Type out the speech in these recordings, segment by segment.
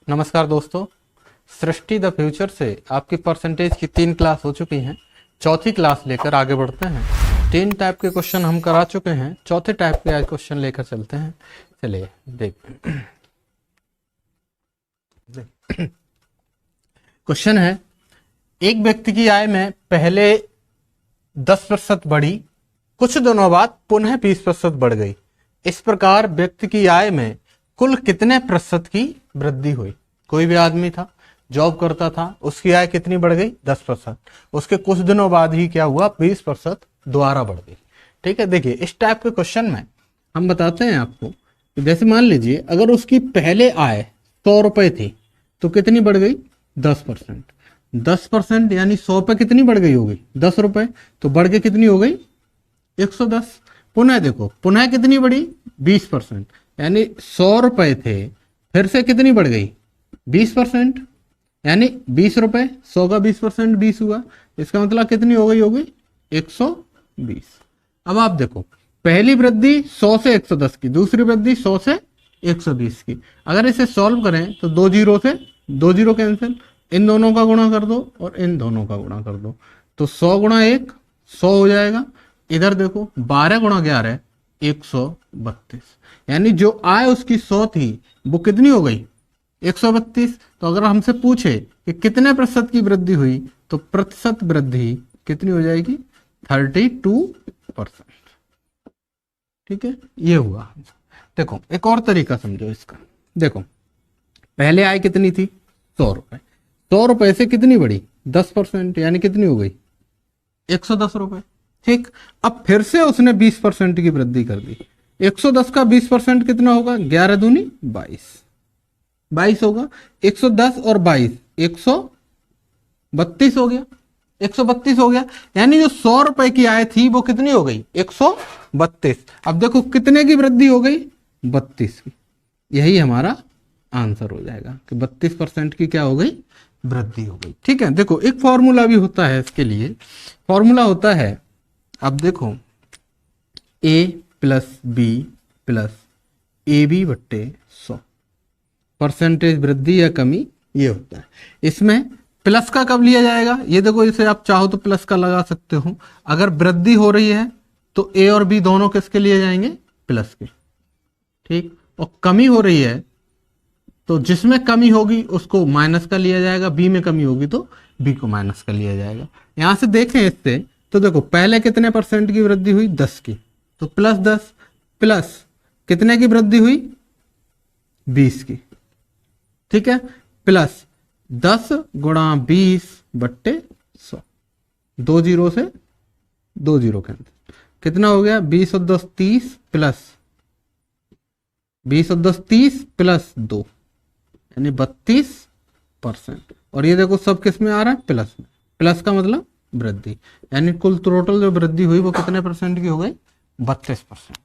नमस्कार दोस्तों, सृष्टि the future से आपकी परसेंटेज की 3 क्लास हो चुकी हैं। चौथी क्लास लेकर आगे बढ़ते हैं। 3 टाइप के क्वेश्चन हम करा चुके हैं, चौथे टाइप के आज क्वेश्चन लेकर चलते हैं। चलिए देखते हैं। क्वेश्चन है, एक व्यक्ति की आय में पहले 10% बढ़ी, कुछ दिनों बाद पुनः 20% बढ़ गई। इस प्रकार व्यक्ति की आय में कुल कितने प्रतिशत की वृद्धि हुई? कोई भी आदमी था, जॉब करता था, उसकी आय कितनी बढ़ गई? 10%। उसके कुछ दिनों बाद ही क्या हुआ? 20% दोबारा बढ़ गई। ठीक है, देखिए इस टाइप के क्वेश्चन में हम बताते हैं आपको, जैसे मान लीजिए अगर उसकी पहले आय 100 रुपए थी तो कितनी बढ़ गई? 10%। 10% यानी 100 पे कितनी बढ़ गई होगी? 10 रुपए। तो बढ़ के कितनी हो गई? 110। पुनः देखो, पुनः कितनी बढ़ी? 20%। यानी 100 रुपए थे, फिर से कितनी बढ़ गई? 20%। यानी 20 रुपए, 100 का 20% 20 हुआ। इसका मतलब कितनी हो गई होगी? 120। अब आप देखो, पहली वृद्धि 100 से 110 की, दूसरी वृद्धि 100 से 120 की। अगर इसे सॉल्व करें तो 2 जीरो से 2 जीरो कैंसिल, इन दोनों का गुणा कर दो और इन दोनों का गुणा कर दो, तो 100 गुणा 1 100 हो जाएगा। इधर देखो 12 गुणा 11 132। यानी जो आय उसकी 100 थी वो कितनी हो गई? 132। तो अगर हमसे पूछे कि कितने प्रतिशत की वृद्धि हुई, तो प्रतिशत वृद्धि कितनी हो जाएगी? 32%। ठीक है, ये हुआ। देखो एक और तरीका समझो इसका। देखो पहले आय कितनी थी? 100 रुपए। 100 रुपए से कितनी बढ़ी? 10%। यानी कितनी हो गई? 110 रुपए। ठीक, अब फिर से उसने 20% की वृद्धि कर दी। 110 का 20% कितना होगा? 11 दूनी 22 होगा। 110 और 22 132 हो गया। 132 हो गया। यानी जो 100 रुपए की आय थी वो कितनी हो गई? 132। अब देखो कितने की वृद्धि हो गई? 32 की। यही हमारा आंसर हो जाएगा कि 32% की क्या हो गई? वृद्धि हो गई। ठीक है, देखो एक फॉर्मूला भी होता है इसके लिए। फॉर्मूला होता है, अब देखो, a plus B plus A B बट्टे 100। परसेंटेज वृद्धि या कमी ये होता है। इसमें प्लस का कब लिया जाएगा? ये देखो, इसे आप चाहो तो प्लस का लगा सकते हो। अगर वृद्धि हो रही है तो ए और बी दोनों किसके लिए जाएंगे? प्लस के। ठीक, और कमी हो रही है तो जिसमें कमी होगी उसको माइनस का लिया जाएगा, बी में कमी होगी तो बी को माइनस का लिया जाएगा। यहां से देखें इससे तो देखो पहले कितने परसेंट की वृद्धि हुई? 10 की, तो प्लस 10 प्लस कितने की वृद्धि हुई? 20 की। ठीक है, प्लस 10 गुणा 20 बट्टे 100। 2 जीरो से 2 जीरो कैंसिल, कितना हो गया? 20 और 10 30 प्लस 20 और 10 30 प्लस 2 यानी 32%। और ये देखो सब किस में आ रहा है? प्लस में। प्लस का मतलब वृद्धि, यानी कुल टोटल जो वृद्धि हुई वो कितने परसेंट की हो गई? 32%।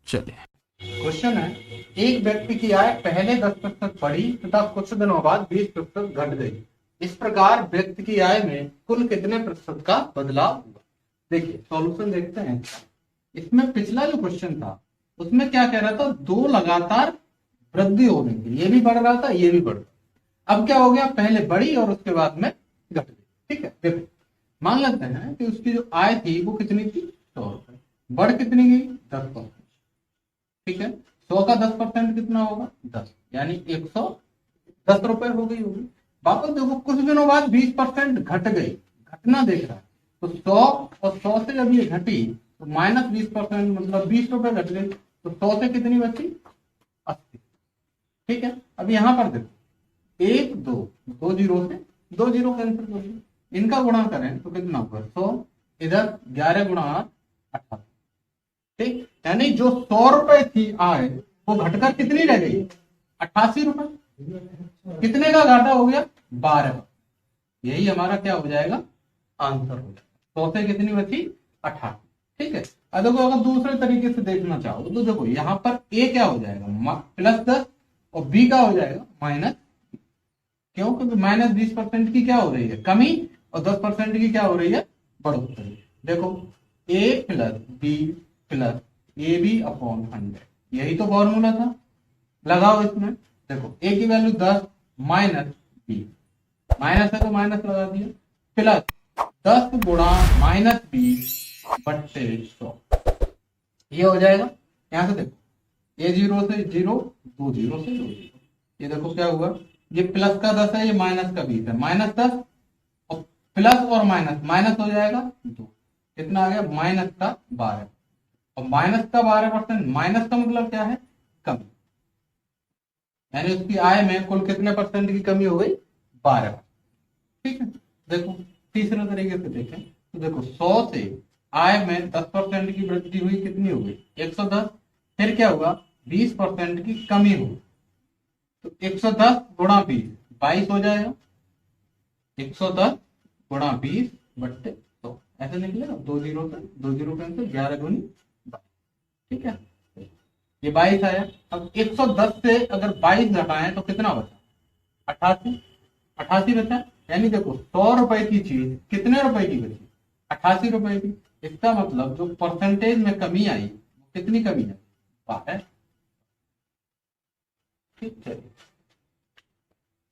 चलिए क्वेश्चन है, एक व्यक्ति की आय पहले 10% बढ़ी तथा कुछ दिनों बाद 20% घट गई। इस प्रकार व्यक्ति की आय में कुल कितने प्रतिशत का बदलाव हुआ? देखिए सॉल्यूशन देखते हैं। इसमें पिछला जो क्वेश्चन था उसमें क्या कह रहा था? 2 लगातार वृद्धि हो रही थी, ये भी बढ़ रहा था, ये भी बढ़ रहा था। अब क्या हो गया? पहले बढ़ी और उसके बाद में घट गई। ठीक है, देखो मान लेते हैं कि उसकी जो आय थी वो कितनी थी? 100 रुपए। बढ़ कितनी गई? 10%। ठीक है, 100 का 10% कितना होगा? 10, यानी 110 रुपए हो गई होगी। वापस देखो कुछ दिनों बाद 20% घट गई, घटना देख रहा है तो 100 और 100 से जब ये घटी तो माइनस 20%, मतलब 20 रुपए घट गई। तो 100 से कितनी बची? 80। ठीक है, अब यहां पर देखो 1 2 2 जीरो से 2 जीरो कैंसिल हो गई, इनका गुणा करें तो कितना होगा? 100, इधर 11 गुणा 18। ठीक, यानी जो 100 रुपए थी आय वो घटकर कितनी रह गई? 88 रुपए। कितने का घाटा हो गया? 12। यही हमारा क्या हो जाएगा? आंसर हो जाएगा। 100 से कितनी बची? 88। ठीक है, अब देखो अगर दूसरे तरीके से देखना चाहो तो देखो यहाँ पर ए क्या हो जाएगा? प्लस 10 और बी का हो जाएगा माइनस। क्यों? क्योंकि माइनस 20% की क्या हो रही है? कमी, और 10% की क्या हो रही है? बढ़ोतरी। देखो A plus B plus A B upon 100, यही तो फॉर्मूला था। लगाओ इसमें, देखो ए की वैल्यू 10, माइनस 20, माइनस है तो माइनस लगा दिया, प्लस 10 गुणा माइनस 20 बट्टे 100, ये हो जाएगा। यहां से देखो, ये 0 से 0, 2 0 से 2 0, ये देखो क्या हुआ, ये प्लस का 10 है, ये माइनस का 20 है, माइनस 10 और प्लस और माइनस, माइनस हो जाएगा 2, कितना आ गया माइनस का 12, और माइनस का 12%, माइनस का मतलब क्या है कमी, यानी उसकी आय में कुल कितने परसेंट की कमी हो गई 12। ठीक है, देखो तीसरे तरीके से देखें तो देखो 100 से आय में 10% की वृद्धि हुई, कितनी हो गई 110, फिर क्या हुआ 20% की कमी हुई, तो 110 गुणा 20 22 हो जाएगा, 110 गुणा 20 बट्टे 100, ऐसे निकलेगा, 2 जीरो से 2 जीरो कैंसिल, 11 दूनी 22, ठीक है, ये 22 आया। अब 110 से अगर 22 घटाएं तो कितना बचा 88, 88 बचा, यानी देखो 100 रुपए की चीज कितने रुपए की बची 88 रुपए की, इसका मतलब जो परसेंटेज में कमी आई, कितनी कमी आई 12। ठीक, चलिए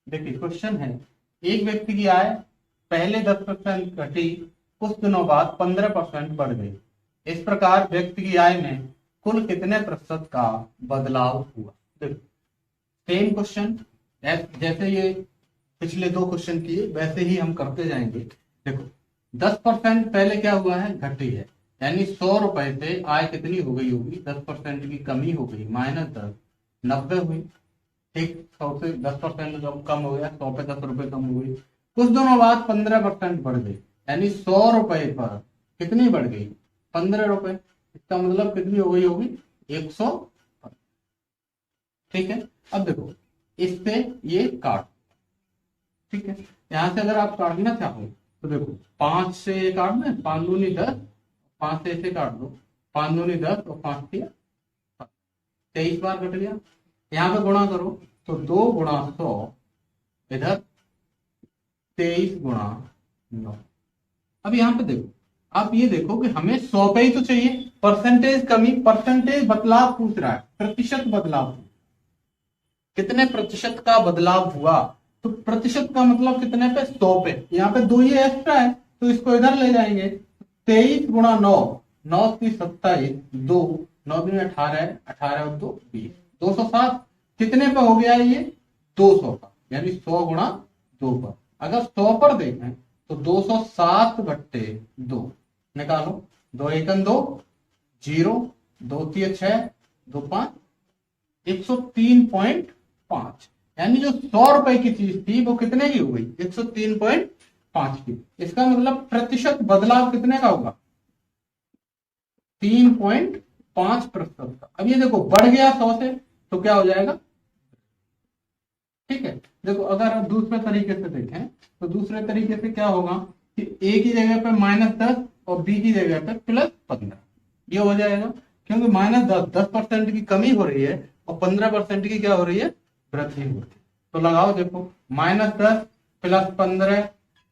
देखिए क्वेश्चन है, एक व्यक्ति की आय पहले 10% घटी, कुछ दिनों बाद 15% बढ़ गई, इस प्रकार व्यक्ति की आय में कुल कितने प्रतिशत का बदलाव हुआ। देखो सेम क्वेश्चन, जैसे ये पिछले 2 क्वेश्चन किए वैसे ही हम करते जाएंगे। देखो 10% पहले क्या हुआ है घटी है, यानी 100 रुपए से आय कितनी हो गई होगी 10% की कमी हो गई, -10 90 हुई। ठीक, 100 से 10% कम हो गया, 100 पे 10 रुपए कम हो गई। कुछ दिनों बाद 15% बढ़ गई, यानी 100 रुपए पर कितनी बढ़ गई 15 रुपए, इसका मतलब कितनी हो गई होगी 100। ठीक है, अब देखो इससे ये काट, ठीक है, यहां से अगर आप काटना चाहो तो देखो 5 से काट दें, 5 दूनी 10, 5 से इसे काट दो, 5 दूनी 10 और 5 दिया 23 बार कट गया। यहाँ पे गुणा करो तो 2 गुणा 100, इधर 23 गुणा 9। अब यहाँ पे देखो, आप ये देखो कि हमें 100 पे ही तो चाहिए, परसेंटेज कमी, परसेंटेज बदलाव पूछ रहा है, प्रतिशत बदलाव, कितने प्रतिशत का बदलाव हुआ, तो प्रतिशत का मतलब कितने पे 100 पे, यहाँ पे 2 ये एक्स्ट्रा है तो इसको इधर ले जाएंगे, 23 गुणा 9, 9 की 27, 2 9 दिन 18, 18 और 2 20, 207 कितने पे हो गया ये 200 का, यानी 100 गुणा 2 पर। अगर 100 पर देखें तो 207 बट्टे 2 निकालो, 2 एकन 2 0, 2 3 6, 2 5, 103.5, यानी जो 100 रुपए की चीज थी वो कितने की हो गई 103.5 की। इसका मतलब प्रतिशत बदलाव कितने का होगा 3.5% का। अब ये देखो बढ़ गया 100 से तो क्या हो जाएगा, ठीक है, देखो अगर आप दूसरे तरीके से देखें तो दूसरे तरीके से क्या होगा कि ए की जगह पे -10 और बी की जगह पे +15, ये हो जाएगा, क्योंकि -10 10% की कमी हो रही है और 15% की क्या हो रही है वृद्धि हो रही है। तो लगाओ देखो -10 + 15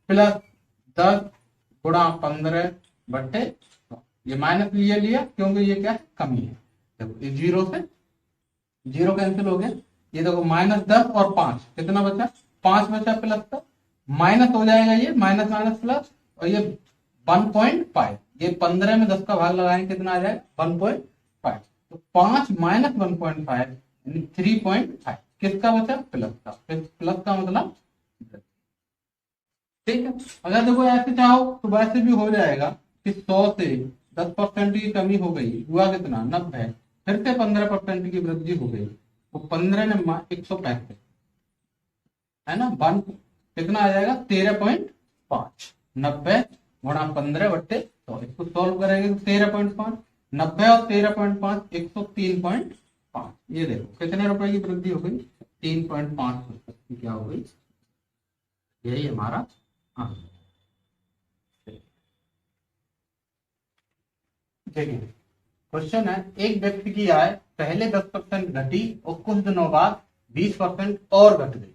+ 10 गुणा 15 बट्टे 100, ये माइनस लिया क्योंकि ये क्या है कमी है। देखो ये 0 से 0 कैंसिल हो गया, ये देखो -10 और 5 कितना बचा 5 बचा, प्लस का माइनस हो जाएगा, ये माइनस माइनस प्लस, और ये 1.5, ये 15 में 10 का भाग लगाएंगे कितना आ जाएगा 1.5, तो 5 - 1.5 यानी 3.5, किसका बचा प्लस का, प्लस का मतलब, ठीक है। अगर देखो ऐसे चाहो तो वैसे भी हो जाएगा कि 100 से 10% की कमी हो गई, हुआ कितना 90, फिर से 15% की वृद्धि हो गई, तो 15 ने 165 है ना, 1 कितना आ जाएगा 13.5, 90 गुणा 15 बट्टे 100, इसको सॉल्व करेंगे तो 13.5, 90 और 13.5 103.5, ये देखो कितने रुपए की वृद्धि हो गई 3.5% की क्या हो गई, यही हमारा आंसर। देखिए क्वेश्चन है, एक व्यक्ति की आय पहले 10% घटी और कुछ दिनों बाद 20% और घट गई,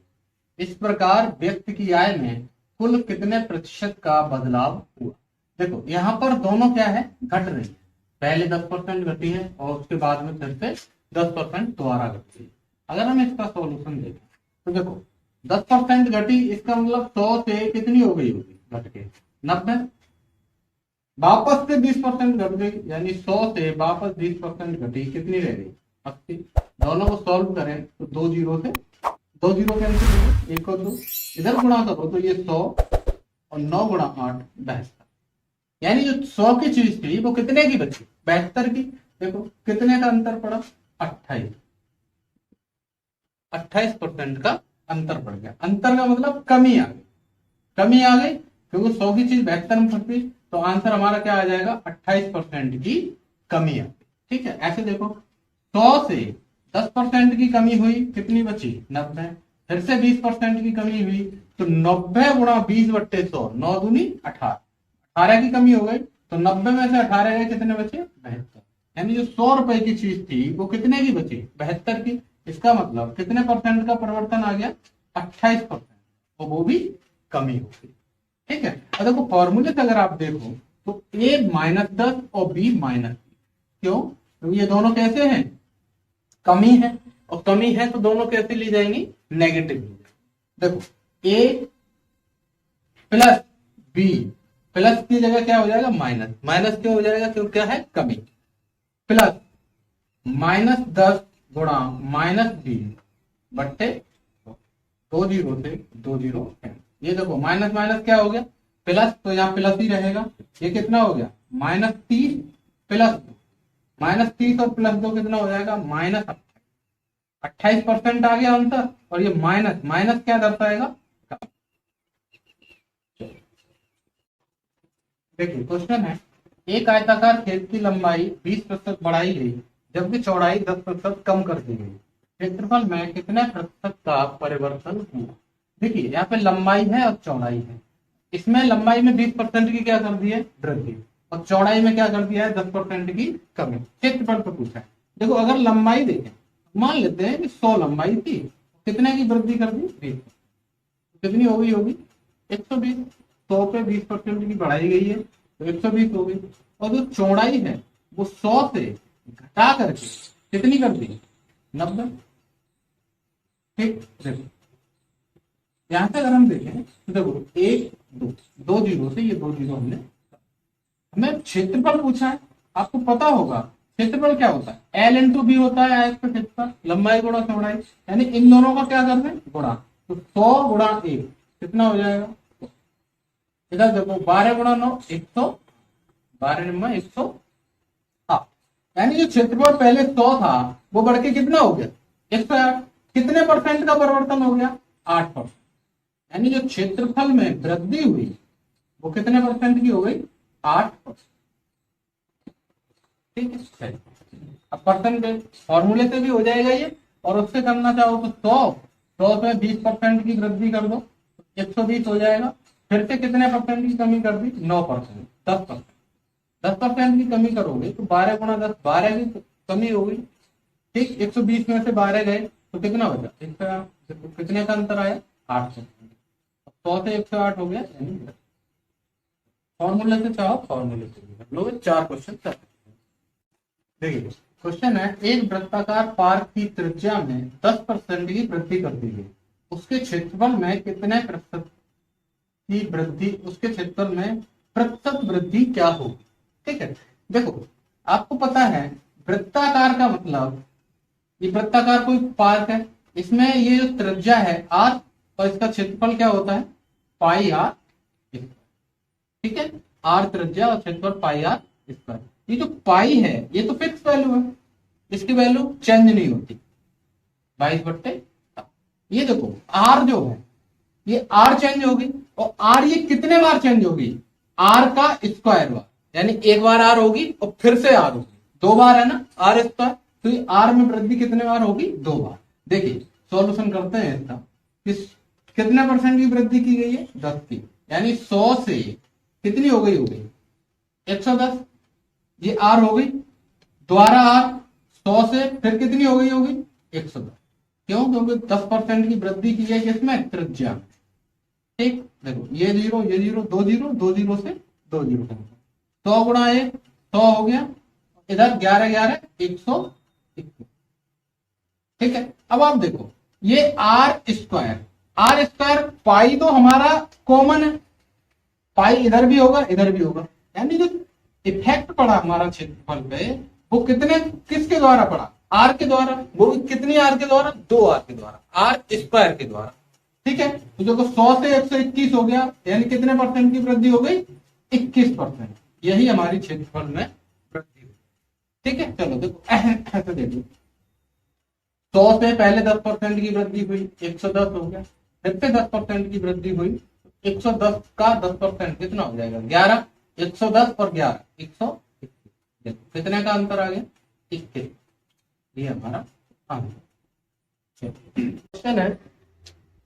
इस प्रकार व्यक्ति की आय में कुल कितने प्रतिशत का बदलाव हुआ। देखो यहाँ पर दोनों क्या है घट रही है, पहले 10% घटी है और उसके बाद में फिर से 10% दोबारा घटी है। अगर हम इसका सॉल्यूशन देखें तो देखो 10% घटी, इसका मतलब 100 से कितनी हो गई होगी, घट के 90। वापस से 20% घट गई, यानी 100 से वापस 20% घटी, कितनी रह गई, 80। दोनों को सॉल्व करें तो 2 जीरो से 2 जीरो कैंसिल हो गए, 1 और 2, इधर गुणा करो तो ये 100 और 9 गुणा 8 72। यानी जो 100 की चीज थी वो कितने की बची, 72 की। देखो कितने का अंतर पड़ा, 28। 28% का अंतर पड़ गया। अंतर का मतलब कमी आ गई, कमी आ गई, क्योंकि 100 की चीज 72 में फंसी, तो आंसर हमारा क्या आ जाएगा, 28% की कमी आ गई। ठीक है, ऐसे देखो 100 से 10% की कमी हुई, कितनी बची, 90। फिर से 20% की कमी हुई, तो 90 गुणा 20/100, 9 दूनी 18, 18 की कमी हो गई, तो 90 में से 18 गए, कितने बचे, 72। यानी जो 100 रुपए की चीज थी वो कितने की बची, 72 की। इसका मतलब कितने परसेंट का परिवर्तन आ गया, 28%, और वो भी कमी हो गई। ठीक है, अब देखो फॉर्मूले से अगर आप देखो तो A-10 और B-, क्यों, तो ये दोनों कैसे हैं, कमी है, और कमी है तो दोनों कैसे ली जाएंगी, नेगेटिव ली जाएंगी। देखो A प्लस B, प्लस की जगह क्या हो जाएगा, माइनस, माइनस क्यों हो जाएगा, क्यों, क्या है, कमी, प्लस -10 गुणा -20/, 2 जीरो से 2 जीरो। ये देखो माइनस माइनस क्या हो गया, प्लस, तो यहाँ प्लस ही रहेगा। ये कितना हो गया, -30 प्लस 2, -30 और प्लस 2 कितना हो जाएगा, -28। 28% आ गया आंसर, और ये माइनस माइनस क्या दर्शाएगा, देखिए क्वेश्चन है, एक आयताकार खेत की लंबाई 20% बढ़ाई गई, जबकि चौड़ाई 10% कम कर दी गई, क्षेत्रफल में कितने प्रतिशत का परिवर्तन हुआ। देखिए यहाँ पे लंबाई है और चौड़ाई है, इसमें लंबाई में 20% की क्या कर दी है, वृद्धि, और चौड़ाई में क्या कर दिया है, 10% की कमी। क्षेत्रफल पर पूछा है। देखो अगर लंबाई देखें, मान लेते हैं कि 100 लंबाई थी, कितने की वृद्धि कर दी, 20, कितनी हो गई होगी, 120। 100 पे 20% की बढ़ाई गई है तो 120 हो गई, और जो चौड़ाई है वो 100 से घटा करके कितनी कर दी, 90। ठीक, देखो यहां से अगर हम देखें तो देखो 1 2, 2 जीरो से ये 2 जीरो हमने, हमें क्षेत्रफल पूछा है। आपको पता होगा क्षेत्रफल क्या होता है, L इंटू बी होता है आयत का क्षेत्रफल, लंबाई गुणा चौड़ाई, यानी इन दोनों का क्या कर रहे हैं, गुणा, तो 100 गुणा 1 कितना हो जाएगा, इधर देखो 12 गुणा 9 100, 12 नंबर 100। हाँ, यानी जो क्षेत्रफल पहले 100 था वो बढ़ के कितना हो गया, 108। कितने परसेंट का परिवर्तन हो गया, 8%। यानी जो क्षेत्रफल में वृद्धि हुई वो कितने परसेंट की हो गई, 8%। ठीक है, अब परसेंटेज फॉर्मूले से भी हो जाएगा ये, और उससे करना चाहो तो 100 में 20% की वृद्धि कर दो, 120 हो जाएगा। फिर से कितने परसेंट की कमी कर दी, 9%, 10%। 10% की कमी करोगे तो 12 गुणा 10, 12 की कमी होगी। ठीक, 120 में से 12 गए तो कितना बचा, कितने का अंतर आया, 8%। 100 से 108 हो गया। फॉर्मूले से चाहो फॉर्मूले से भी कर लो, 4 क्वेश्चन कर। देखिए क्वेश्चन है, एक वृत्ताकार पार्क की त्रिज्या में 10% की वृद्धि कर दी गई, उसके क्षेत्रफल में कितने प्रतिशत की वृद्धि, उसके क्षेत्रफल में प्रतिशत वृद्धि क्या होगी। ठीक है, देखो आपको पता है वृत्ताकार का मतलब, ये वृत्ताकार कोई पार्क है, इसमें ये जो त्रिज्या है r, और इसका क्षेत्रफल क्या होता है, पाई r। ठीक है, r त्रिज्या और क्षेत्रफल पाई r स्क्वायर। ये जो पाई है ये तो फिक्स वैल्यू है, इसकी वैल्यू चेंज नहीं होती, 22/7। ये देखो r जो है ये r चेंज होगी, और r ये कितने बार चेंज होगी, r का स्क्वायर बार, यानी एक बार r होगी और फिर से r होगी, 2 बार है ना r स्क्वायर, तो ये r में वृद्धि कितने बार होगी, 2 बार। देखिए सॉल्यूशन करते हैं इसका, कितने परसेंट की वृद्धि की गई है, 10 की, यानी 100 से कितनी हो गई, 110। ये r हो गई, द्वारा r, 100 से फिर कितनी हो गई होगी, 110। क्यों, क्योंकि 10% की वृद्धि की है किसमें, त्रिज्या में। ठीक, देखो ये जीरो, ये जीरो, 2 जीरो, 2 जीरो से 2 जीरो, 100 गुणा 1 100 हो गया, इधर 11 11 121। ठीक है, अब आप देखो ये r square, R square pi तो हमारा कॉमन है, पाई इधर भी होगा इधर भी होगा, यानी जो इफेक्ट पड़ा हमारा क्षेत्रफल पे वो कितने किसके द्वारा पड़ा, आर के द्वारा। वो कितनी आर के द्वारा, 2 आर के द्वारा, आर स्क्वायर के द्वारा। ठीक है, तो देखो 100 से 121 हो गया, यानी कितने परसेंट की वृद्धि हो गई, 21%। यही हमारी क्षेत्रफल में वृद्धि हुई। ठीक है, चलो देखो ऐसे देखो, 100 से पहले 10% की वृद्धि हुई, 110 हो गया, फिर से 10% की वृद्धि हुई, 110 का 10% कितना हो जाएगा, 11। 110 और 11 121, कितने का अंतर आ गया, 21। ये हमारा आंसर। क्वेश्चन है,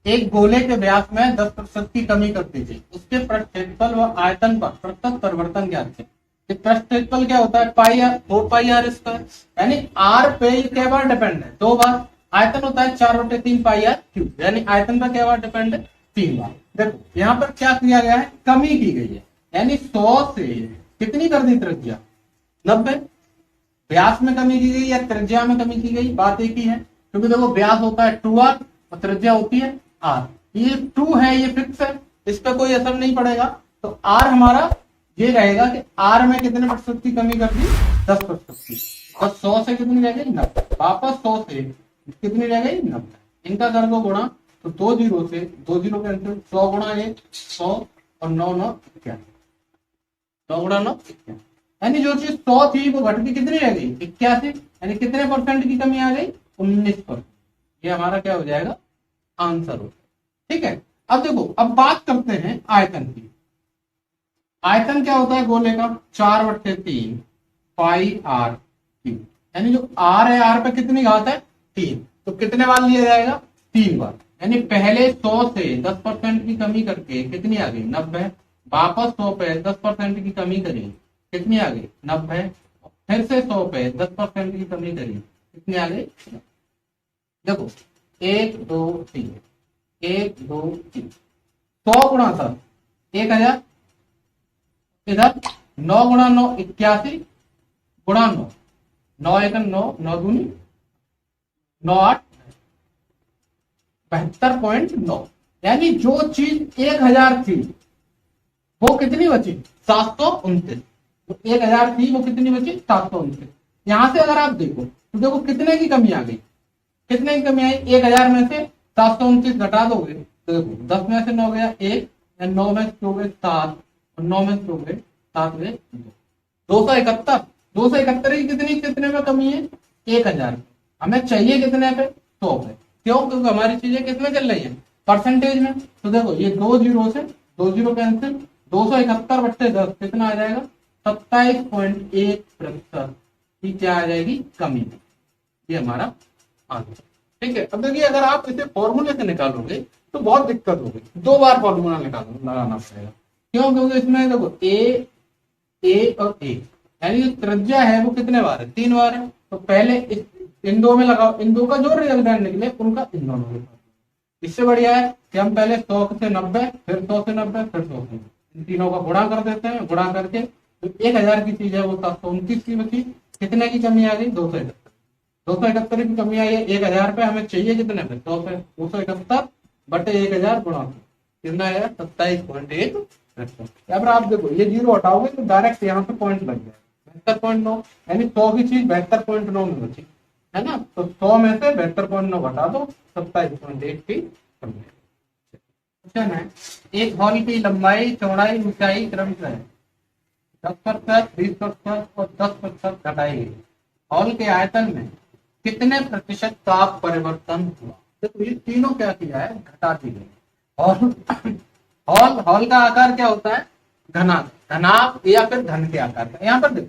एक गोले के व्यास में 10% की कमी कर दीजिए, उसके पृष्ठ क्षेत्रफल व आयतन पर पृथक परिवर्तन ज्ञात करें। पृष्ठ क्षेत्रफल क्या होता है, पाई आर, 4 पाई आर स्क्वायर, यानी आर पे क्या बार डिपेंड है, 2 बार। आयतन होता है 4/3 पाई आर क्यूब, यानी आयतन पर क्या बार डिपेंड है, 3 बार। देखो यहाँ पर क्या किया गया है, कमी की गई है, यानी 100 से कितनी कर दी त्रिज्या, 90। व्यास में कमी की गई या त्रिज्या में कमी की गई, बात एक ही है, क्योंकि देखो व्यास होता है 2r और त्रिज्या होती है r। ये 2 है, ये फिक्स है, इस पर कोई असर नहीं पड़ेगा। तो r हमारा ये रहेगा कि r में कितने प्रतिशत की कमी कर दी, 10% की। और 100 से कितनी रह गई, 90। वापस 100 से कितनी रह गई, 90। इनका कर दो गुणा, तो 2 0 से 2 0 कैंसिल, 100 गुणा 1 100 और 9 9 21, 100 गुणा 9 21, यानी जो चीज 100 थी वो घट के कितनी रह गई, 81, यानी कितने परसेंट की कमी आ गई, 19%। ये हमारा क्या हो जाएगा, आंसर हो। ठीक है, अब देखो, अब बात करते हैं आयतन की। आयतन क्या होता है गोले का, 4/3 पाई आर क्यूब, यानी जो आर है, आर पे कितनी घात है, 3, तो कितने बार लिया जाएगा, 3 बार। यानी पहले 100 से 10% की कमी करके कितनी आ गई, 90। वापस 100 पे 10% की कमी करी, कितनी आ गई, 90। फिर से 100 पे 10% की कमी करी, कितनी आ गई। देखो 1 2 3 1 2 3, 100 गुणा 10 1000, इधर 9 गुणा 9 81 गुणा 9, 9 1 9 9 दूनी 9 8 72.9, यानी जो चीज 1000 थी वो कितनी बची, 729। तो 1000 थी वो कितनी बची, 729। यहां से अगर आप देखो तो देखो कितने की कमी आ गई, कितने की कमी आई, 1000 में से 729 घटा दोगे तो देखो 10 में से 9 गया 1, 9 में से 2 गए 7 और 9 में से 2 गए 7 गए 271। 271 की कितनी कितने में कमी है, 1000। हमें चाहिए कितने पे, 100 पे। क्यों, क्योंकि हमारी चीजें किसमें चल रही है, परसेंटेज में। तो देखो ये 2 0 से 2 0 कैंसिल, 271/10 कितना आ जाएगा, 27.1% की क्या आ जाएगी, कमी। ये हमारा आंसर। ठीक है, अब देखिए अगर आप इसे फॉर्मूले से निकालोगे तो बहुत दिक्कत होगी, 2 बार फॉर्मूला लगाना पड़ेगा। क्यों, क्योंकि इसमें देखो ए और ए, यानी जो त्रिज्या है वो कितने बार है, 3 बार है। तो पहले इन 2 में लगाओ, इन 2 का जो रिजल्टेंट निकले उनका इन दोनों में। इससे बढ़िया है कि हम पहले 100 से 90, फिर 100 से 90, फिर 100 से 90, इन तीनों का गुणा कर देते हैं। गुणा करके तो 1000 की चीज है वो 729 की बची, कितने की कमी आ गई, 271 की कमी आई है। 1000 पे हमें चाहिए कितने पे, 100 पे, 271/1000 गुणा कितना आएगा, 27.1%। यहाँ पर आप देखो ये 0 हटाओगे तो डायरेक्ट यहाँ पे पॉइंट लग जाएगा, 72.9, यानी 100 की चीज 72.9 में बची है ना। तो 100 में से 72.9 घटा दो, 27.8 की कमी। क्वेश्चन है, एक हॉल की लंबाई चौड़ाई ऊंचाई क्रमशः है 10%, 20% और 10% घटाई गई। हॉल के आयतन में कितने प्रतिशत का परिवर्तन हुआ। देखो ये तीनों क्या किया है, घटा दी गई। और हॉल का आकार क्या होता है, घनाभ, घनाभ या फिर घन के आकार का। यहाँ पर देखो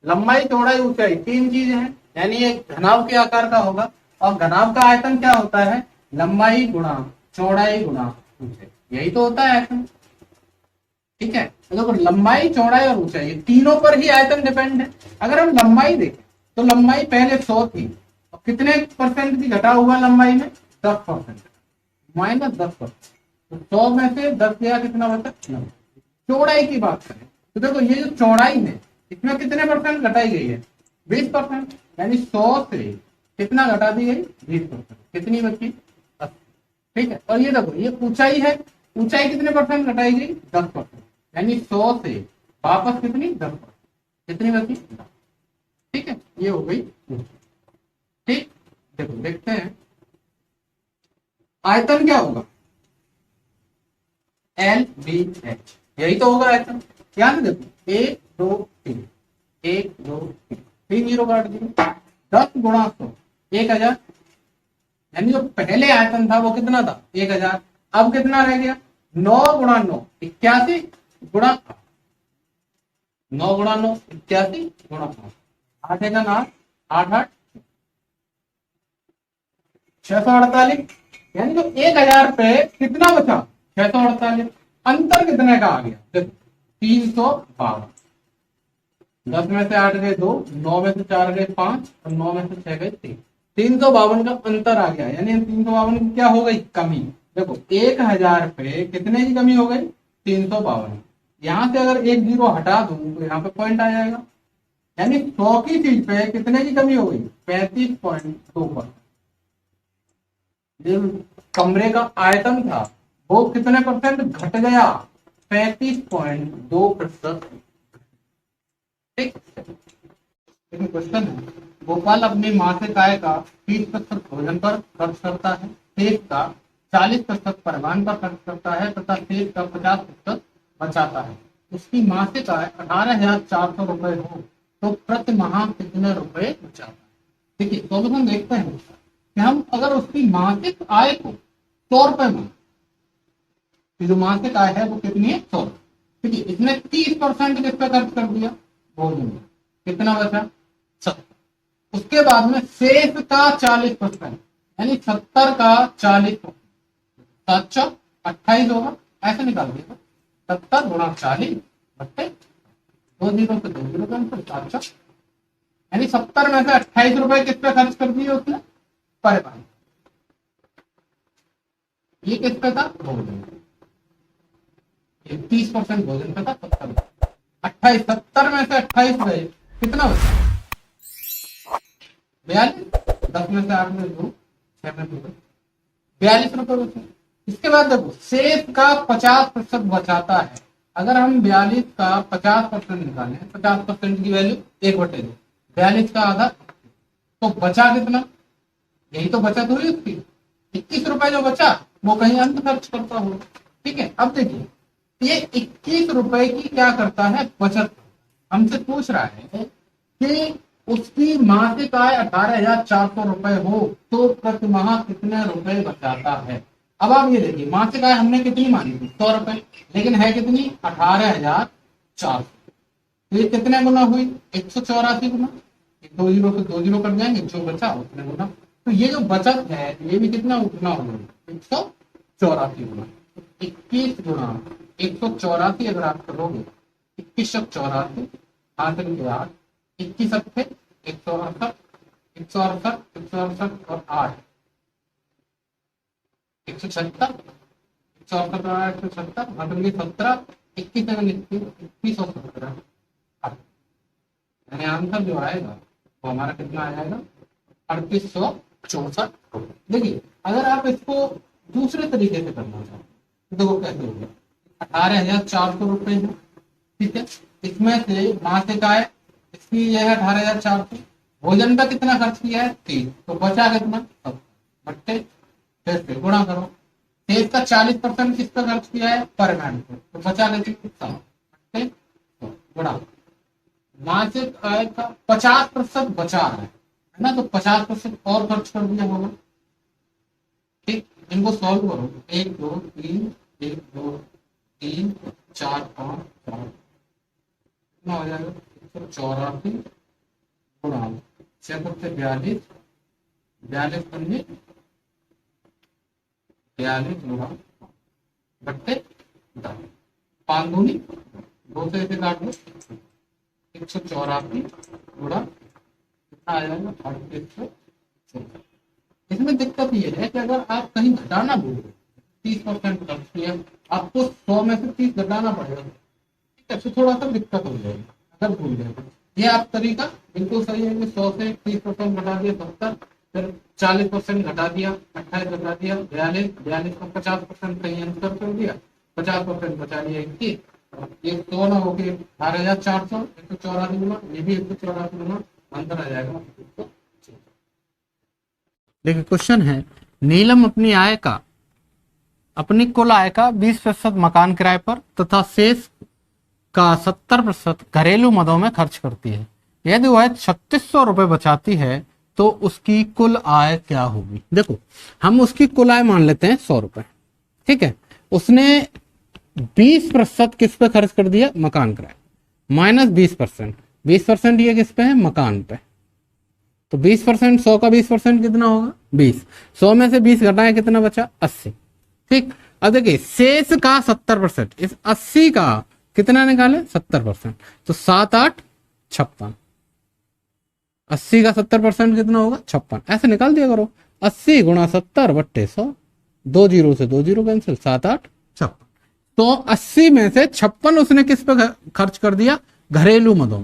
लंबाई चौड़ाई ऊंचाई 3 चीजें हैं, यानी ये घनाभ के आकार का होगा। और घनाभ का आयतन क्या होता है, लंबाई गुणा चौड़ाई गुणा ऊंचाई, यही तो होता है आयतन। ठीक है, तो देखो लंबाई चौड़ाई और ऊंचाई तीनों पर ही आयतन डिपेंड है। अगर हम लंबाई देखें तो लंबाई पहले 100 थी और कितने परसेंट की घटा हुआ लंबाई में, 10%, माइनस 10%। तो 100 में से 10 गया, कितना बचा, 90। चौड़ाई की बात करें तो देखो ये जो चौड़ाई है इसमें कितने परसेंट घटाई गई है, 20%, यानी 100 से कितना घटा दी गई, 20%, कितनी बची, 80। ठीक है। और ये देखो ये ऊंचाई है, ऊंचाई कितने परसेंट घटाई गई? 10%। यानी 100 से वापस कितनी? 10%। कितनी बची? 10। ठीक है, ये हो गई ऊंचाई। ठीक, देखो देखते हैं आयतन क्या होगा। LBH, यही तो होगा आयतन। ध्यान से देखो 1 2 3, 1 2 3, 3 जीरो काट दिए। 10 गुणा 100, 1000। यानी जो पहले आयतन था वो कितना था? 1000। अब कितना रह गया? 9 गुणा 9, 81 गुणा 9 गुणा 9, 81 गुणा 8, 8 8, 8 8, 648। यानी जो 1000 पे कितना बचा? 648। अंतर कितने का आ गया? देखो 352। 10 में से 8 गए 2, 9 में से 4 गए 5, और 9 में से 6 गए 3। 352 का अंतर आ गया। यानी 352 की क्या हो गई? कमी। देखो 1000 पे कितने की कमी हो गई? 352। यहां से अगर एक जीरो हटा दूं तो यहाँ पे पॉइंट आ जाएगा। यानी 100 की चीज पे कितने की कमी हो गई? 35.2%। जो कमरे का आयतन था वो कितने परसेंट घट गया? 35.2%। ठीक, लेकिन क्वेश्चन है, गोपाल अपनी मासिक आय का 30% भोजन पर खर्च करता है, शेष का 40% परिवहन पर खर्च करता है तथा शेष का 50% बचाता है। उसकी मासिक आय 18,400 रुपए हो तो प्रति माह कितने रुपए बचाता है? देखिए सॉल्यूशन देखते हैं कि हम अगर उसकी मासिक आय को 100 रुपए मान, जो मासिक आय है वो कितनी है? 100। ठीक है, इसने 30% किस पे खर्च कर दिया? भोजन में। कितना बचा? 70। उसके बाद में शेष का 40%, यानी 70 का 40%, 728 होगा। ऐसे निकाल दिया 70 गुणा 40 बट्टे 2 जीरो से 2 जीरो कैंसिल, 700। यानी 70 में से 28 रुपए किस पे खर्च कर दिए उसने? परिवहन। ये किस पे था? भोजन। 30% भोजन पे था, 70। 28, 70 में से 28 गए, कितना बचा? 42। 10 में से 8 में 2, 6 में 2, 42 रुपए बचे। इसके बाद देखो शेष का 50% बचाता है। अगर हम 42 का 50% निकालें, 50% की वैल्यू 1/2, 42 का आधा, तो बचा कितना? यही तो बचत हुई उसकी। 21 रुपए जो बचा वो कहीं अंत खर्च करता होगा। ठीक है, अब देखिए ये 21 रुपए की क्या करता है? बचत। हमसे पूछ रहा है कि उसकी मासिक आय 18,400 रुपए हो तो प्रति माह कितने रुपए बचाता है। अब आप ये देखिए मासिक आय हमने कितनी मानी थी? 100 रुपए, लेकिन है कितनी? 18,400। तो ये कितने गुना हुई? 184 गुना। 2 जीरो से 2 जीरो कट जाएंगे, जो बचा उतने गुना। तो ये जो बचत है ये भी कितना गुना हो गई? 184 गुना। 21 गुना 184 अगर आप करोगे, 21 84, 8 के 8, 21 अट्ठे 168, 168, 168 और 8, 176, 168 और 8, 170, 17, 21 अगर 21 और 17, यानी आंसर जो आएगा वो हमारा कितना आ जाएगा? 3864। देखिए अगर आप इसको दूसरे तरीके से करना चाहते तो देखो कैसे होगा। 18,400 रुपए है, ठीक है, इसमें से मासिक आय इसकी यह है 18,400। भोजन का कितना खर्च किया है? 30, तो बचा कितना? 70 बट्टे से गुणा करो। शेष का 40% किस पे खर्च किया है? परिवहन पे, तो बचा कितना? 7 बट्टे गुणा। मासिक आय का 50% बचा है ना, तो 50% और खर्च कर दिया होगा। ठीक, इनको सॉल्व करो। 1 2 3, 1 2 3 4 5 4, कितना हो जाएगा? 184 गुणा 6 से 42, 42 पंजे 42 गुणा बट्टे 10, 5 दूनी 2 से इसे काट दो, 184 गुणा कितना आ जाएगा? 3864। इसमें दिक्कत ये है कि अगर आप कहीं घटाना भूल गए, 30% खर्च किया, आपको 100 में से 30 घटाना पड़ेगा। ठीक है, तो थोड़ा सा दिक्कत हो जाएगी अगर भूल गए। ये आप तरीका बिल्कुल सही है कि 100 से 30% घटा दिया 70, फिर 40% घटा दिया, 28 घटा दिया 42, 42 का 50% कहीं अंतर कर दिया, 50% बचा लिया 21, ये दोनों हो गए 18,400, 184 गुना, ये भी 184 गुना, अंतर आ जाएगा। देखिए क्वेश्चन है, नीलम अपनी कुल आय का 20% मकान किराए पर तथा शेष का 70% घरेलू मदों में खर्च करती है। यदि वह 3600 रुपए बचाती है तो उसकी कुल आय क्या होगी। देखो हम उसकी कुल आय मान लेते हैं 100 रुपए, ठीक है। उसने 20% किस पे खर्च कर दिया, मकान किराए, माइनस 20%, 20% ये किस पे है, मकान पे। तो 20%, 100 का 20% कितना होगा, 20। 100 में से 20 घटाएं कितना बचा, 80, ठीक। अब देखिए शेष का 70%, इस 80 का कितना निकाले, 70%, तो 7 8 56, 80 का 70% कितना होगा, 56। ऐसे निकाल दिया करो, 80 गुणा 70 बट्टे 100, 2 जीरो से 2 जीरो कैंसिल, 7 8 56। तो 80 में से 56 उसने किस पे खर्च कर दिया, घरेलू मदों,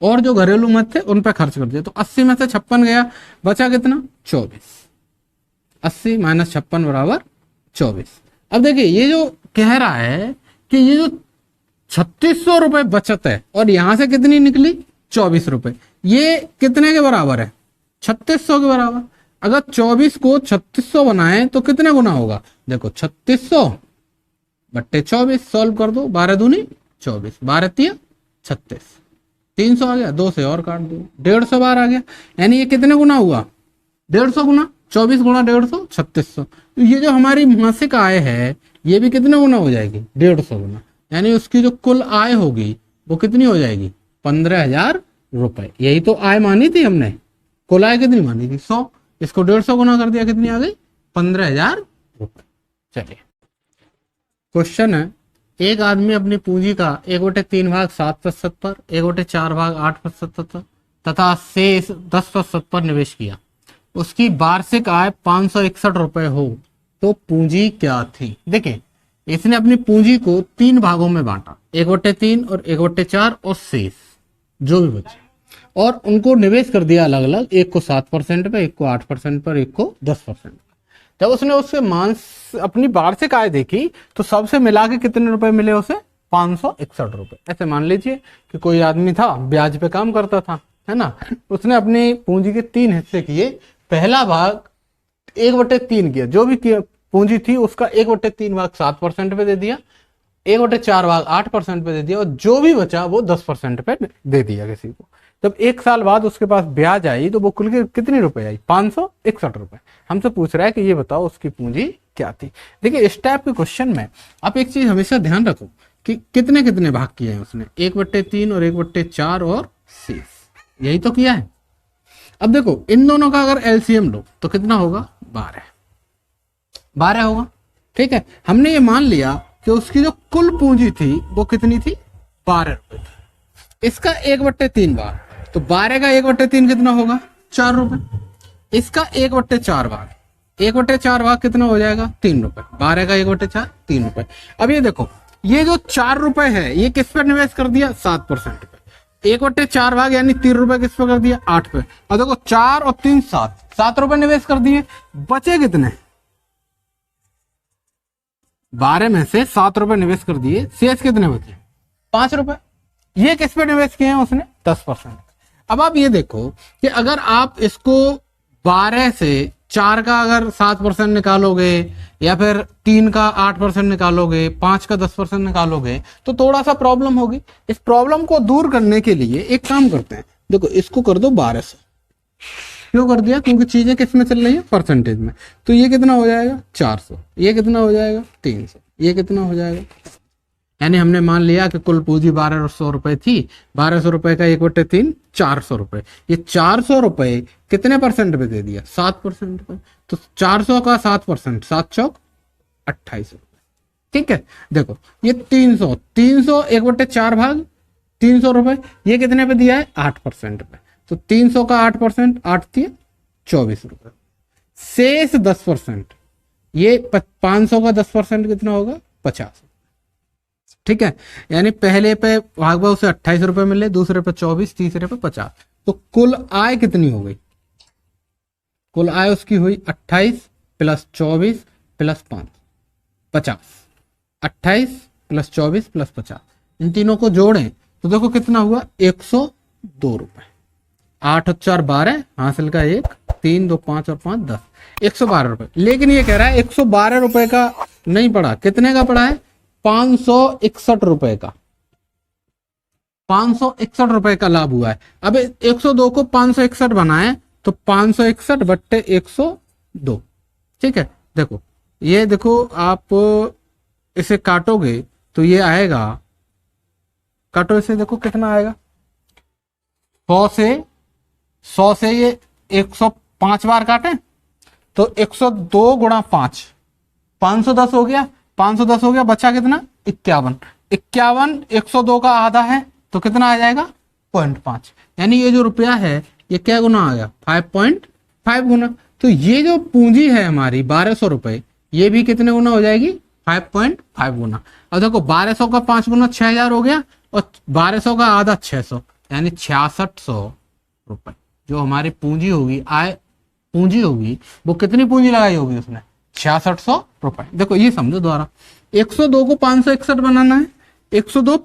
और जो घरेलू मद थे उन पे खर्च कर दिया। तो 80 में से 56 गया, बचा कितना, 24। 80 माइनस 56 बराबर 24। अब देखिए ये जो कह रहा है कि ये जो 3600 रुपए बचत है और यहां से कितनी निकली, 24 रुपए, ये कितने के बराबर है, 3600 के बराबर। अगर 24 को 3600 बनाए तो कितने गुना होगा, देखो 3600 बट्टे 24 सॉल्व कर दो, 12 दूनी 24, 12 तिया 36, 300 आ गया, 2 से और काट दो, 150 बार आ गया। यानी ये कितने गुना हुआ, 150 गुना, 24 गुना 150, 3600। तो ये जो हमारी मासिक आय है ये भी कितने गुना हो जाएगी, 150 गुना। यानी उसकी जो कुल आय होगी वो कितनी हो जाएगी, 15,000 रुपए। यही तो आय मानी थी हमने, कुल आय कितनी मानी थी, 100, इसको 150 गुना कर दिया, कितनी आ गई, 15,000 रुपए। चलिए क्वेश्चन है, एक आदमी अपनी पूंजी का 1/3 भाग 7% पर, 1/4 भाग 8% तथा शेष 10% पर निवेश किया। उसकी वार्षिक आय 561 रुपए हो तो पूंजी क्या थी। देखिए इसने अपनी पूंजी को 3 भागों में बांटा, 1/3 और 1/4 और शेष जो भी बचे, और उनको निवेश कर दिया अलग अलग, एक को 7% पे, एक को 8% पर, एक को 10%। जब उसने उससे अपनी वार्षिक आय देखी तो सबसे मिला के कितने रुपए मिले उसे, 561 रुपए। ऐसे मान लीजिए कि कोई आदमी था, ब्याज पे काम करता था, है ना, उसने अपनी पूंजी के 3 हिस्से किए। पहला भाग 1/3 किया, जो भी पूंजी थी उसका 1/3 भाग 7% पे दे दिया, 1/4 भाग 8% पे दे दिया, और जो भी बचा वो 10% पे दे दिया किसी को। जब 1 साल बाद उसके पास ब्याज आई तो वो कुल के कितनी रुपए आई, 561 रुपए। हमसे पूछ रहा है कि ये बताओ उसकी पूंजी क्या थी। देखिए इस टाइप के क्वेश्चन में आप एक चीज हमेशा ध्यान रखो कि कितने कितने भाग किए हैं उसने, 1/3 और 1/4 और शेष, यही तो किया है। अब देखो इन दोनों का अगर एलसीएम लो तो कितना होगा, 12 होगा, ठीक है। हमने ये मान लिया कि उसकी जो कुल पूंजी थी वो कितनी थी, 12 रुपए थी। इसका 1/3 भाग, तो 12 का 1/3 कितना होगा, 4 रुपए। इसका 1/4 भाग, 1/4 भाग कितना हो जाएगा, 3 रुपए। 12 का 1/4, 3 रुपए। अब ये देखो ये जो 4 रुपए है ये किस पर निवेश कर दिया, 7% पे। 1/4 भाग यानी 3 रुपए किस पे कर दिया, 8 पे। और देखो 4 और 3 7 रुपए निवेश कर दिए, बचे कितने, 12 में से 7 रुपए निवेश कर दिए, शेष कितने बचे, 5 रुपए। ये किस पे निवेश किए हैं उसने, 10%। अब आप ये देखो कि अगर आप इसको 12 से 4 का अगर 7% निकालोगे, या फिर 3 का 8% निकालोगे, 5 का 10% निकालोगे तो थोड़ा सा प्रॉब्लम होगी। इस प्रॉब्लम को दूर करने के लिए एक काम करते हैं, देखो इसको कर दो 1200। क्यों कर दिया, क्योंकि चीजें किस में चल रही है, परसेंटेज में। तो ये कितना हो जाएगा, 400, ये कितना हो जाएगा, 300, ये कितना हो जाएगा। यानी हमने मान लिया कि कुल पूंजी 1200 रुपए थी, 1200 रुपए का 1/3 400 रुपए। ये 400 रुपए कितने परसेंट पे दे दिया, 7% पे। तो 400 का 7%, 7 चौक 28 रुपए, ठीक है। देखो ये 300 1/4 भाग 300 रुपए, ये कितने पे दिया है, 8% पे। तो 300 का 8%, 8 दिए 24 रुपए। शेष 10%, ये 500 का 10% कितना होगा, 50, ठीक है। यानी पहले पे भाग भाग से 28 रुपए मिले, दूसरे पे 24, तीसरे पे 50। तो कुल आय कितनी हो गई, कुल आय उसकी हुई 28 प्लस 24 प्लस 5 50। 28 प्लस 24 प्लस 50, इन तीनों को जोड़ें तो देखो कितना हुआ 102 रुपए। 8 और 4 12, हासिल का 1, 3 2 5 और 5 10, 112 रुपए। लेकिन ये कह रहा है 112 रुपए का नहीं पड़ा, कितने का पड़ा है 561 रुपए का। 561 रुपए का लाभ हुआ है। अब 102 को 561 बनाए तो 561 बट्टे 102, ठीक है। देखो ये देखो आप इसे काटोगे तो ये आएगा, काटो इसे, देखो कितना आएगा 100 से ये 105 बार काटे तो 102 गुणा 5, 510 हो गया। 510 हो गया, बचा कितना 51। 51 102 का आधा है तो कितना आ जाएगा 0.5, यानी ये जो रुपया है ये क्या गुना आ गया 5.5 गुना। तो ये जो पूंजी है हमारी 1200 रुपए, ये भी कितने गुना हो जाएगी 5.5 गुना। अब देखो 1200 का 5 गुना 6000 हो गया और 1200 का आधा 600, यानी 6600 रुपए जो हमारी पूंजी होगी, आय पूंजी होगी, वो कितनी पूंजी लगाई होगी उसने 6600 रुपए। देखो ये समझो दोबारा, 102 को 561 बनाना है, 102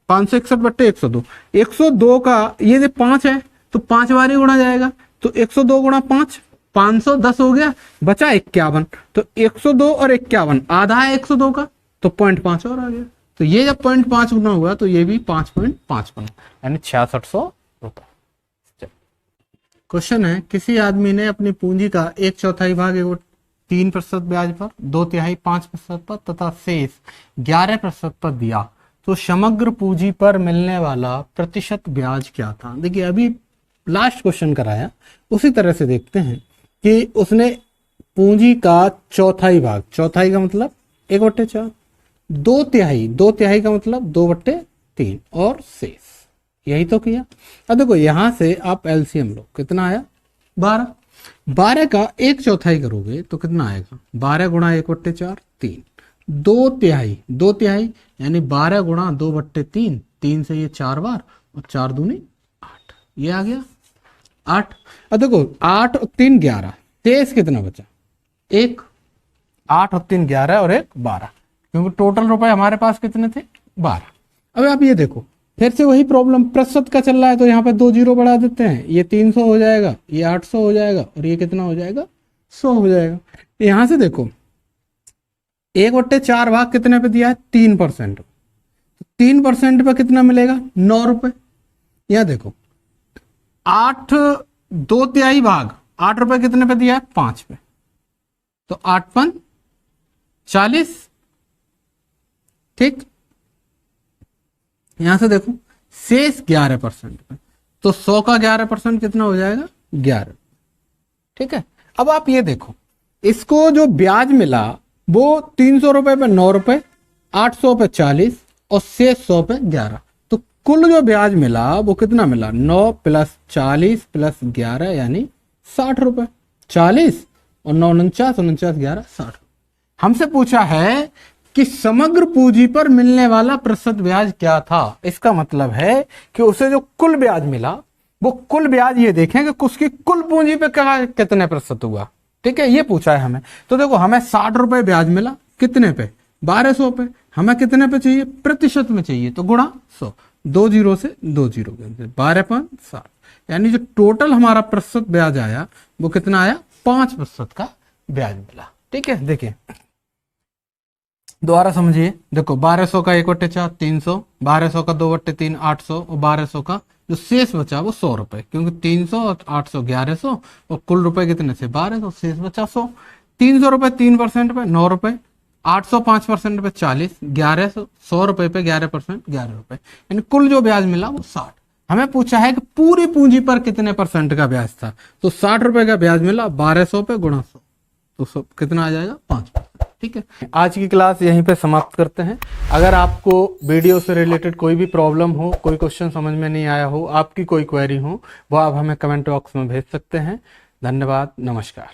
561 बट्टे 102, 102 का ये जो 5 है तो 5 बार ही गुणा जाएगा, तो 102 गुणा 5 510 हो गया, बचा 51। तो 102 और 51 आधा है 102 का, तो 0.5 और आ गया। तो ये जब 0.5 गुना हुआ तो ये भी 5.5 बना, यानी 6600 रुपए। क्वेश्चन है, किसी आदमी ने अपनी पूंजी का 1/4 भाग 3% ब्याज पर, 2/3 5% पर तथा शेष 11% पर दिया, तो समग्र पूंजी पर मिलने वाला प्रतिशत ब्याज क्या था। देखिए अभी लास्ट क्वेश्चन कराया, उसी तरह से देखते हैं कि उसने पूंजी का 1/4 भाग, 1/4 का मतलब 1/4, 2/3 का मतलब 2/3 और शेष, यही तो किया। अब देखो यहां से आप एलसीएम लो, कितना आया 12, 12 का 1/4 करोगे तो कितना आएगा 12 गुणा 1/4 3, 2/3 यानी 12 गुणा 2/3, 3 से ये 4 बार और 4 दूनी 8, ये आ गया 8। अब देखो 8 और 3 11, शेष कितना बचा 1, 8 और 3 11 और 1 12, क्योंकि टोटल रुपए हमारे पास कितने थे 12। अब आप ये देखो फिर से वही प्रॉब्लम, प्रतिशत का चल रहा है तो यहाँ पे 2 जीरो बढ़ा देते हैं, ये 300 हो जाएगा, ये 800 हो जाएगा और ये कितना हो जाएगा 100 हो जाएगा। यहां से देखो 1/4 भाग कितने पे दिया है 3%, 3% पे कितना मिलेगा 9 रुपए। यह देखो 8 2/3 भाग 8 रुपए कितने पे दिया है 5 पे, तो 8 5 40, ठीक। यहां से देखो शेष 11% पे, तो 100 का 11% कितना हो जाएगा 11, ठीक है। अब आप ये देखो, इसको जो ब्याज मिला वो 300 रुपए पे 9 रुपए, 800 पे 40 और शेष 100 पे 11, तो कुल जो ब्याज मिला वो कितना मिला 9 प्लस 40 प्लस 11 यानी 60 रुपए। 40 और 9 49 49 11 60। हमसे पूछा है कि समग्र पूंजी पर मिलने वाला प्रतिशत ब्याज क्या था। इसका मतलब है कि उसे जो कुल ब्याज मिला वो कुल ब्याज ये देखें कि उसकी कुल पूंजी पे क्या कितने प्रतिशत हुआ, ठीक है, ये पूछा है हमें। तो देखो हमें 60 रुपए ब्याज मिला, कितने पे 1200 पे, हमें कितने पे चाहिए प्रतिशत में चाहिए, तो गुणा 100, 2 जीरो से 2 जीरो 12 5 60, यानी जो टोटल हमारा प्रतिशत ब्याज आया वो कितना आया 5% का ब्याज मिला, ठीक है। देखिए दोबारा समझिए, देखो 1200 का 1/4 300, 1200 का 2/3 800 और 1200 का जो शेष बचा वो 100 रुपए, क्योंकि 300 और 800 1100 और कुल रुपए कितने थे 1200, शेष बचा 100। 300 रुपए 3% पे 9 रुपए, 800 5% पे 40, 1100 100 रुपए पे 11% 11 रुपए, यानी कुल जो ब्याज मिला वो 60। हमें पूछा है कि पूरी पूंजी पर कितने % का ब्याज था, तो 60 रुपए का ब्याज मिला 1200 पे गुणा 100, तो कितना आ जाएगा 5%, ठीक है। आज की क्लास यहीं पे समाप्त करते हैं। अगर आपको वीडियो से रिलेटेड कोई भी प्रॉब्लम हो, कोई क्वेश्चन समझ में नहीं आया हो, आपकी कोई क्वेरी हो, वो आप हमें कमेंट बॉक्स में भेज सकते हैं। धन्यवाद, नमस्कार।